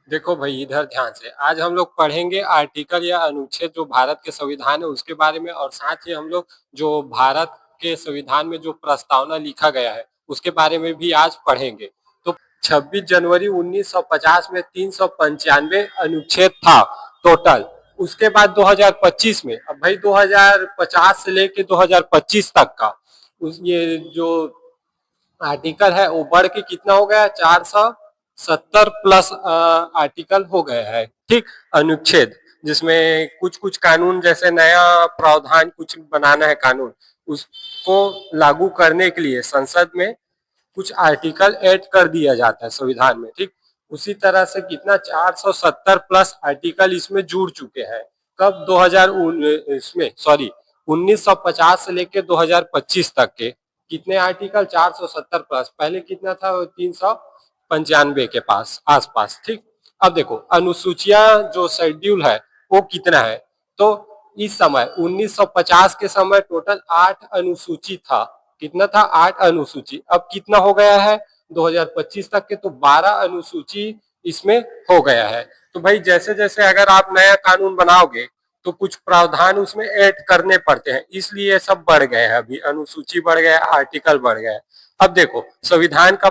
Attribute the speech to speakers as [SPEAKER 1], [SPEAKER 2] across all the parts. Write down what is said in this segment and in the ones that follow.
[SPEAKER 1] देखो भाई, इधर ध्यान से आज हम लोग पढ़ेंगे आर्टिकल या अनुच्छेद जो भारत के संविधान है उसके बारे में, और साथ ही हम लोग जो भारत के संविधान में जो प्रस्तावना लिखा गया है उसके बारे में भी आज पढ़ेंगे। तो 26 जनवरी 1950 में 395 अनुच्छेद था टोटल। उसके बाद 2025 में, अब भाई 2050 से लेके 2025 तक का उस ये जो आर्टिकल है वो बढ़ के कितना हो गया, 470 प्लस आर्टिकल हो गया है। ठीक, अनुच्छेद जिसमें कुछ कुछ कानून, जैसे नया प्रावधान कुछ बनाना है कानून, उसको लागू करने के लिए संसद में कुछ आर्टिकल ऐड कर दिया जाता है संविधान में। ठीक, उसी तरह से कितना 470 प्लस आर्टिकल इसमें जुड़ चुके हैं। कब 2000 इसमें सॉरी 1950 से लेकर 2025 तक के कितने आर्टिकल, 470 प्लस। पहले कितना था, 395 के पास आसपास। ठीक, अब देखो अनुसूचियां जो शेड्यूल है वो कितना है। तो इस समय 1950 के समय टोटल 8 अनुसूची था। कितना था, 8 अनुसूची। अब कितना हो गया है 2025 तक के, तो 12 अनुसूची इसमें हो गया है। तो भाई जैसे जैसे अगर आप नया कानून बनाओगे तो कुछ प्रावधान उसमें ऐड करने पड़ते हैं, इसलिए सब बढ़ गए हैं। अभी अनुसूची बढ़ गया, आर्टिकल बढ़ गया। अब देखो संविधान का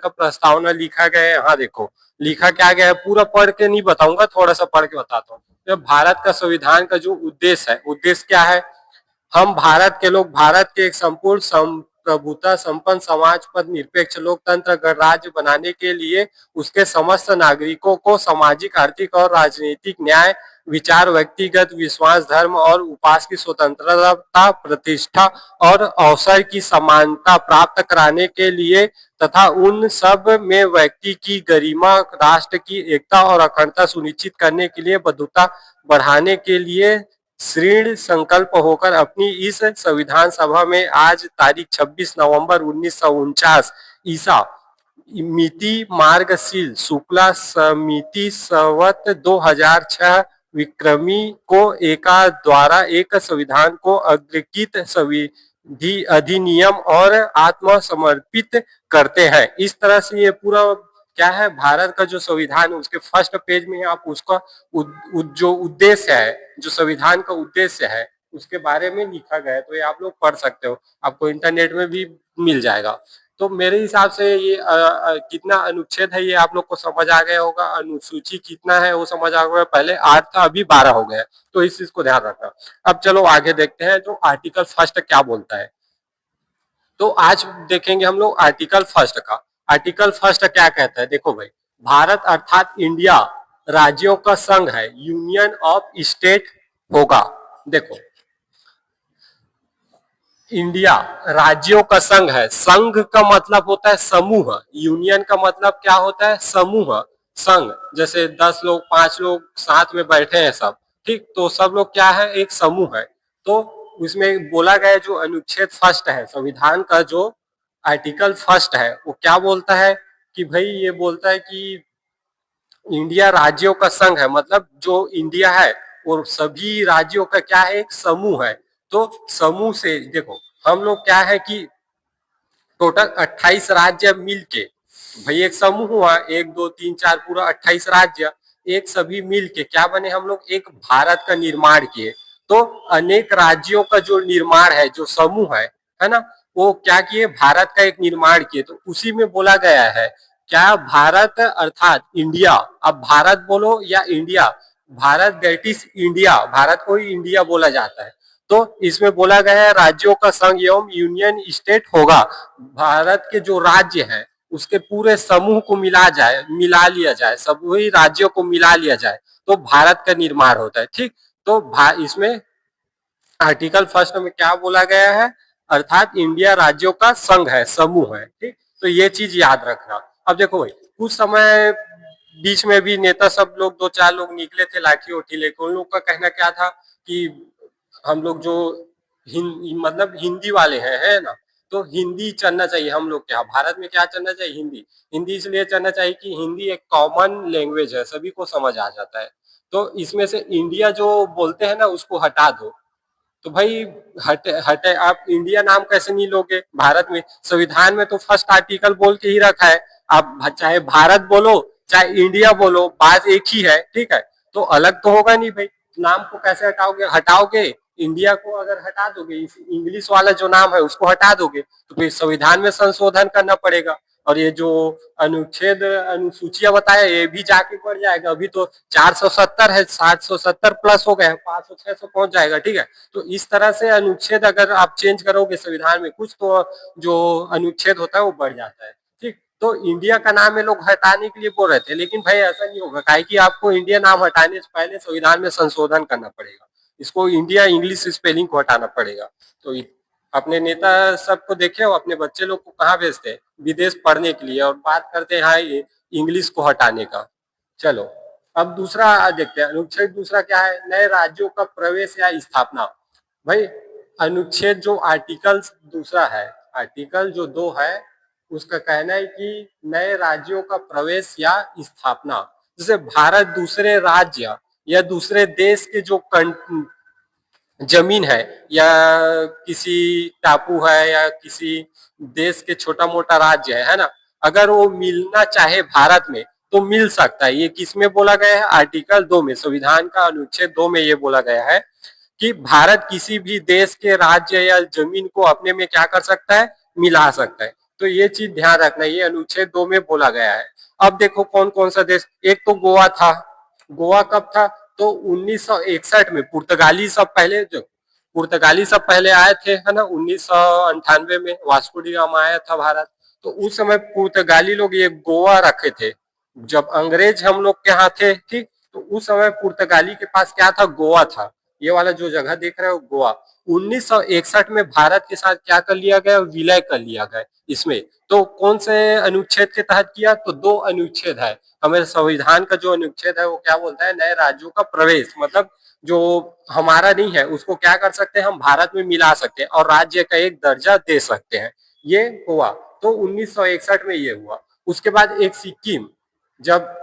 [SPEAKER 1] प्रस्तावना लिखा गया है। यहाँ देखो लिखा क्या गया है, पूरा पढ़ के नहीं बताऊंगा, थोड़ा सा पढ़ के बताता हूँ। भारत का संविधान का जो उद्देश्य है, उद्देश्य क्या है, हम भारत के लोग भारत के एक संपूर्ण प्रभुता संपन्न समाज पर निरपेक्ष लोकतंत्र गणराज्य बनाने के लिए उसके समस्त नागरिकों को सामाजिक, आर्थिक और राजनीतिक न्याय, विचार, व्यक्तिगत विश्वास, धर्म और उपास की स्वतंत्रता, प्रतिष्ठा और अवसर की समानता प्राप्त कराने के लिए तथा उन सब में व्यक्ति की गरिमा, राष्ट्र की एकता और अखंडता सुनिश्चित करने के लिए बद्धता बढ़ाने के लिए दृढ़ संकल्प होकर अपनी इस संविधान सभा में आज तारीख 26 नवंबर 1949 ईसा मिति मार्गशील शुक्ला समिति संवत 2006 विक्रमी को एका द्वारा एक संविधान को अग्रकित संविधि अधिनियम और आत्मसमर्पित करते हैं। इस तरह से ये पूरा क्या है, भारत का जो संविधान है उसके फर्स्ट पेज में आप उसका जो उद्देश्य है, जो संविधान का उद्देश्य है उसके बारे में लिखा गया है। तो ये आप लोग पढ़ सकते हो, आपको इंटरनेट में भी मिल जाएगा। तो मेरे हिसाब से ये कितना अनुच्छेद है ये आप लोग को समझ आ गया होगा। अनुसूची कितना है वो समझ आ गया, पहले 8 था अभी 12 हो गया। तो इस चीज को ध्यान रखना। अब चलो आगे देखते हैं तो आर्टिकल फर्स्ट क्या बोलता है। तो आज देखेंगे हम लोग आर्टिकल फर्स्ट का। आर्टिकल फर्स्ट क्या कहता है, देखो भाई, भारत अर्थात इंडिया राज्यों का संघ है, यूनियन ऑफ स्टेट होगा। देखो इंडिया राज्यों का संघ है, संघ का मतलब होता है समूह, यूनियन का मतलब क्या होता है, समूह। संघ जैसे 10 लोग 5 लोग साथ में बैठे हैं सब, ठीक, तो सब लोग क्या है, एक समूह है। तो उसमें बोला गया जो अनुच्छेद फर्स्ट है संविधान का, जो आर्टिकल फर्स्ट है वो क्या बोलता है कि भाई ये बोलता है कि इंडिया राज्यों का संघ है, मतलब जो इंडिया है और सभी राज्यों का क्या है, एक समूह है। तो समूह से देखो हम लोग क्या है कि टोटल 28 राज्य मिलके, भाई एक समूह हुआ, 1 2 3 4 पूरा 28 राज्य एक सभी मिलके क्या बने, हम लोग एक भारत का निर्माण किए। तो अनेक राज्यों का जो निर्माण है, जो समूह है ना, वो क्या किए, भारत का एक निर्माण किए। तो उसी में बोला गया है क्या, भारत अर्थात इंडिया, अब भारत बोलो या India, Bharat that is India, Bharat को ही इंडिया बोला जाता है। तो इसमें बोला गया है राज्यों का संघ एवं यूनियन स्टेट होगा। भारत के जो राज्य है उसके पूरे समूह को मिला लिया जाए, सभी राज्यों को मिला लिया जाए तो भारत का निर्माण होता है। ठीक, तो इसमें आर्टिकल फर्स्ट में क्या बोला गया है, अर्थात इंडिया राज्यों का संघ है, समूह है। ठीक, तो ये चीज याद रखना। अब देखो भाई, कुछ समय बीच में भी नेता सब लोग 2 4 लोग निकले थे लाठी ओठी लेकर। उन लोग का कहना क्या था कि हम लोग जो मतलब हिंदी वाले हैं, है ना, तो हिंदी चलना चाहिए हम लोग, क्या भारत में क्या चलना चाहिए, हिंदी। हिंदी इसलिए चलना चाहिए कि हिंदी एक कॉमन लैंग्वेज है, सभी को समझ आ जाता है। तो इसमें से इंडिया जो बोलते हैं ना उसको हटा दो। तो भाई हटे हटे, आप इंडिया नाम कैसे नहीं लोगे, भारत में संविधान में तो फर्स्ट आर्टिकल बोल के ही रखा है, आप चाहे भारत बोलो चाहे इंडिया बोलो, बात एक ही है, ठीक है। तो अलग तो होगा नहीं भाई, नाम को कैसे हटाओगे? हटाओगे इंडिया को, अगर हटा दोगे इंग्लिश वाला जो नाम है उसको हटा दोगे, तो फिर संविधान में संशोधन करना पड़ेगा। और ये जो अनुच्छेद अनुसूचियां बताया ये भी जाके बढ़ जाएगा। अभी तो 470 है, 770 प्लस हो गए हैं, 500 600 पहुंच जाएगा, ठीक है। तो इस तरह से अनुच्छेद अगर आप चेंज करोगे संविधान में कुछ, तो जो अनुच्छेद होता है वो बढ़ जाता है, ठीक। तो इंडिया का नाम ये लोग हटाने के लिए बोल रहे थे, लेकिन भाई ऐसा नहीं होगा, काहे कि आपको इंडिया नाम हटाने से पहले संविधान में संशोधन करना पड़ेगा। इसको इंडिया इंग्लिश स्पेलिंग को हटाना पड़ेगा। तो अपने नेता सबको देखे हो, अपने बच्चे लोग को कहाँ भेजते हैं? विदेश पढ़ने के लिए, और बात करते हैं इंग्लिश को हटाने का। चलो अब दूसरा देखते हैं, अनुच्छेद दूसरा क्या है? नए राज्यों का प्रवेश या स्थापना। भाई अनुच्छेद जो आर्टिकल दूसरा है, आर्टिकल जो 2 है, उसका कहना है कि नए राज्यों का प्रवेश या स्थापना, जैसे भारत दूसरे राज्य या दूसरे देश के जो जमीन है, या किसी टापू है, या किसी देश के छोटा मोटा राज्य है ना, अगर वो मिलना चाहे भारत में तो मिल सकता है। ये किस में बोला गया है? आर्टिकल 2 में, संविधान का अनुच्छेद 2 में ये बोला गया है कि भारत किसी भी देश के राज्य या जमीन को अपने में क्या कर सकता है? मिला सकता है। तो ये चीज ध्यान रखना, ये अनुच्छेद 2 में बोला गया है। अब देखो कौन कौन सा देश, एक तो गोवा था। गोवा कब था? तो 1961 में पुर्तगाली सब पहले, जो पुर्तगाली सब पहले आए थे, है ना, 1998 में वास्को डी गामा आया था भारत। तो उस समय पुर्तगाली लोग ये गोवा रखे थे, जब अंग्रेज हम लोग के यहाँ थे, ठीक। तो उस समय पुर्तगाली के पास क्या था? गोवा था। ये वाला जो जगह देख रहे हो गोवा, 1961 में भारत के साथ क्या कर लिया गया? विलय कर लिया गया इसमें। तो कौन से अनुच्छेद के तहत किया? तो 2 अनुच्छेद है। हमारे संविधान का जो अनुच्छेद है वो क्या बोलता है? नए राज्यों का प्रवेश, मतलब जो हमारा नहीं है उसको क्या कर सकते हैं? हम भारत में मिला सकते हैं और राज्य का एक दर्जा दे सकते हैं। ये हुआ, तो 1961 में ये हुआ। उसके बाद एक सिक्किम, जब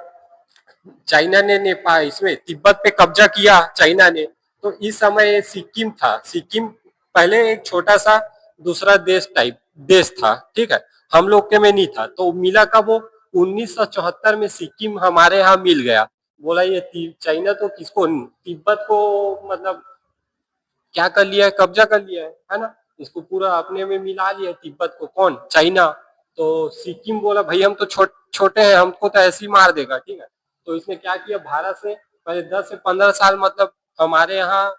[SPEAKER 1] चाइना ने नेपाल इसमें तिब्बत पे कब्जा किया चाइना ने, तो इस समय सिक्किम था। सिक्किम पहले एक छोटा सा दूसरा देश था, ठीक है, हम लोग के में नहीं था। तो मिला कब? वो 1974 में सिक्किम हमारे यहाँ मिल गया। बोला ये चाइना तो किसको, तिब्बत को मतलब क्या कर लिया है? कब्जा कर लिया है ना, इसको पूरा अपने में मिला लिया तिब्बत को। कौन? चाइना। तो सिक्किम बोला भाई हम तो छोटे हैं, हमको तो ऐसे ही मार देगा, ठीक है। तो इसने क्या किया? भारत से पहले 10 से 15 साल मतलब हमारे यहाँ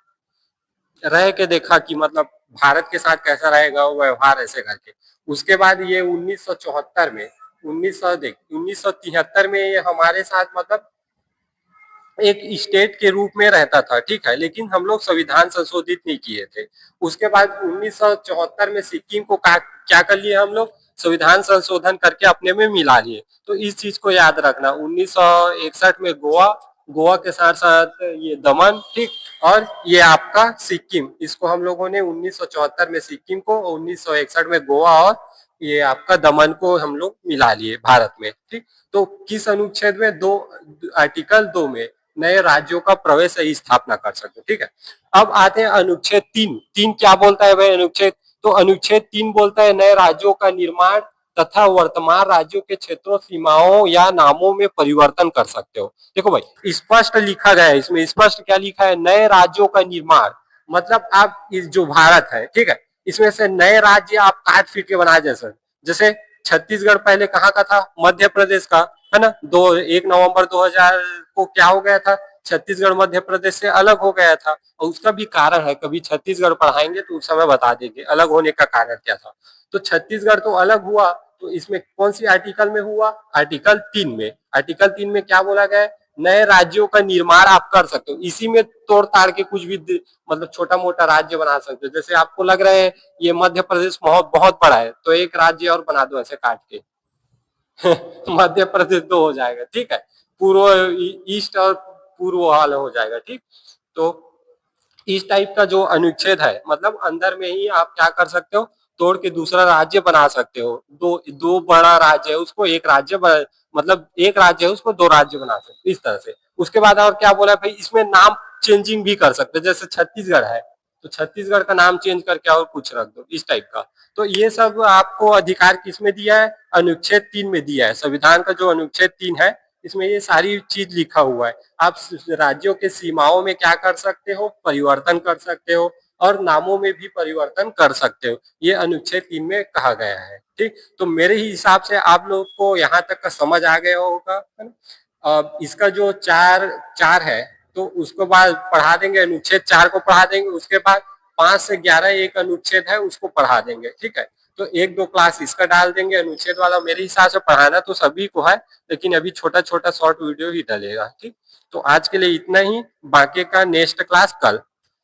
[SPEAKER 1] रह के देखा कि मतलब भारत के साथ कैसा रहेगा वो व्यवहार, ऐसे करके। उसके बाद ये 1974 में 1973 में ये हमारे साथ मतलब एक स्टेट के रूप में रहता था, ठीक है, लेकिन हम लोग संविधान संशोधित नहीं किए थे। उसके बाद 1974 में सिक्किम को क्या कर लिए हम लोग? संविधान संशोधन करके अपने में मिला लिए। तो इस चीज को याद रखना, 1961 में गोवा, गोवा के साथ साथ ये दमन, ठीक, और ये आपका सिक्किम, इसको हम लोगों ने 1974 में सिक्किम को और 1961 में गोवा और ये आपका दमन को हम लोग मिला लिए भारत में, ठीक। तो किस अनुच्छेद में? 2, आर्टिकल 2 में नए राज्यों का प्रवेश या स्थापना कर सकते, ठीक है। अब आते हैं अनुच्छेद 3। 3 क्या बोलता है भाई अनुच्छेद? तो अनुच्छेद 3 बोलता है नए राज्यों का निर्माण तथा वर्तमान राज्यों के क्षेत्रों, सीमाओं या नामों में परिवर्तन कर सकते हो। देखो भाई स्पष्ट लिखा गया है इसमें, स्पष्ट क्या लिखा है? नए राज्यों का निर्माण, मतलब आप इस जो भारत है, ठीक है, इसमें से नए राज्य आप काट पीट के बना जैसे छत्तीसगढ़ पहले कहाँ का था? मध्य प्रदेश का, है ना। 1 नवंबर 2000 को क्या हो गया था? छत्तीसगढ़ मध्य प्रदेश से अलग हो गया था, और उसका भी कारण है, कभी छत्तीसगढ़ पढ़ाएंगे तो उस समय बता देंगे अलग होने का कारण क्या था। तो छत्तीसगढ़ तो अलग हुआ, तो इसमें कौन सी आर्टिकल में हुआ? आर्टिकल 3 में। आर्टिकल 3 में क्या बोला गया? नए राज्यों का निर्माण आप कर सकते हो, इसी में तोड़ ताड़ के कुछ भी मतलब छोटा मोटा राज्य बना सकते हो। जैसे आपको लग रहा है ये मध्य प्रदेश बहुत बहुत बड़ा है, तो एक राज्य और बना दो ऐसे काट के मध्य प्रदेश 2 हो जाएगा, ठीक है, पूर्व ईस्ट और पूर्व हाल हो जाएगा, ठीक। तो इस टाइप का जो अनुच्छेद है, मतलब अंदर में ही आप क्या कर सकते हो? तोड़ के दूसरा राज्य बना सकते हो। दो बड़ा राज्य है उसको एक राज्य मतलब एक राज्य है उसको 2 राज्य बना सकते हो, इस तरह से। उसके बाद और क्या बोला भाई? इसमें नाम चेंजिंग भी कर सकते हो, जैसे छत्तीसगढ़ है तो छत्तीसगढ़ का नाम चेंज करके और कुछ रख दो, इस टाइप का। तो ये सब आपको अधिकार किसमें दिया है? अनुच्छेद 3 में दिया है। संविधान का जो अनुच्छेद 3 है इसमें ये सारी चीज लिखा हुआ है। आप राज्यों के सीमाओं में क्या कर सकते हो, परिवर्तन कर सकते हो, और नामों में भी परिवर्तन कर सकते हो, ये अनुच्छेद 3 में कहा गया है। ठीक, तो मेरे ही हिसाब से आप लोग को यहाँ तक का समझ आ गया होगा, है ना। अब इसका जो चार चार है तो उसको बाद पढ़ा देंगे, अनुच्छेद 4 को पढ़ा देंगे, उसके बाद 5 से 11 एक अनुच्छेद है उसको पढ़ा देंगे। ठीक है, तो एक दो क्लास इसका डाल देंगे अनुच्छेद वाला। मेरे हिसाब से पढ़ाना तो सभी को है, लेकिन अभी छोटा छोटा शॉर्ट वीडियो ही डलेगा। ठीक, तो आज के लिए इतना ही, बाकी का नेक्स्ट क्लास कल।